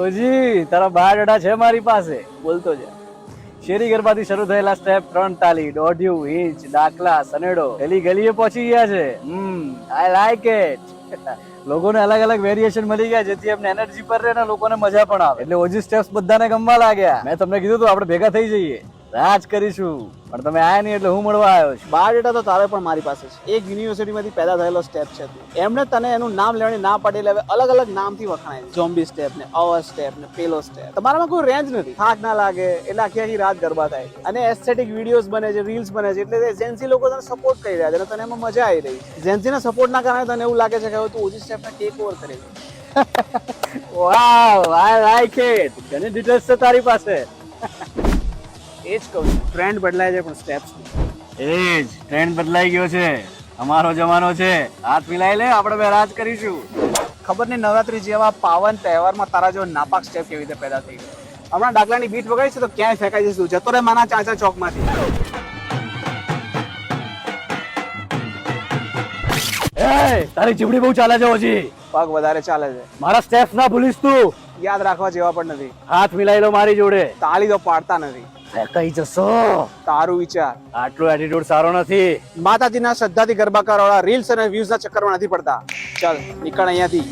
ઓજી તારા બાયોડેટા છે મારી પાસે, બોલતો જા. શેરી ગરબાથી શરૂ થયેલા સ્ટેપ 3 તાલી, દોઢિયું, હિંચ, ડાકલા, સનેડો ગલી ગલીએ પહોંચી ગયા છે. I like it. લોકોને અલગ અલગ વેરિએશન મળી ગયા જેથી એમને એનર્જી પર રહે ને લોકોને મજા પણ આવે. એટલે ઓજી સ્ટેપ્સ બધાને ગમવા લાગ્યા. મેં તમને કીધું તું આપણે ભેગા થઈ જઈએ, રાજ કરીશું, પણ તમે આયા નહીં એટલે હું મળવા આવ્યો છું. બાયોડેટા તો તારે પણ મારી પાસે છે. એક યુનિવર્સિટીમાંથી પેદા થયેલો સ્ટેપ છે તું. એમણે તને એનું નામ લેવાની ના પાડી એટલે હવે અલગ અલગ નામથી વખણાય છે. ઝોમ્બી સ્ટેપ ને અવર સ્ટેપ ને પેલો સ્ટેપ. તમારામાં કોઈ રેન્જ નથી, થાક ના લાગે એટલે આખી રાત ગરબા થાય છે. અને એસ્થેટિક વિડીયોઝ બને છે, રીલ્સ બને છે, એટલે જેન્સી લોકો તને સપોર્ટ કરી રહ્યા છે અને તને એમાં મજા આવી રહી છે. જેન્સીના સપોર્ટના કારણે તને એવું લાગે છે કે હવે તું ઓજી સ્ટેપને ટેક ઓવર કરી લે. વાવ, આઈ લાઈક ઇટ. ઘણી ડિટેલ્સ છે તારી પાસે. એ જ કહું છું, ટ્રેન્ડ બદલાય છે પણ સ્ટેપ્સ એજ ટ્રેન્ડ બદલાઈ ગયો છે, અમારો જમાનો છે. હાથ મિલાઈ લે, આપણે બે રાજ કરીશું. ખબર નહીં નવરાત્રી જેવા પાવન તહેવારમાં તારા જેવો નાપાક સ્ટેપ કેવી રીતે પેદા થઈ ગયો. હમણાં ડાકલાની બીટ વગાડી છે તો ક્યાંય ફેંકાઈ જઈશું. જતો રે માના ચાચા ચોકમાંથી. એ તારી ચીબડી બહુ ચાલે છે ઓજી. પગ વધારે ચાલે છે. મારા સ્ટેપ્સ ના ભૂલીશ તું. યાદ રાખવા જેવા પણ નથી. હાથ મિલાઈ લો મારી જોડે. તાળી તો પાડતા નથી. ફેંકાઈ જશો. તારું વિચાર. આટલો એટીટ્યુડ સારો નથી. માતાજીના શ્રદ્ધાથી ગરબા કરવાળા રીલ્સ અને વ્યૂઝના ચક્કરમાં નથી પડતા. ચાલ નીકળ અહીંયાથી.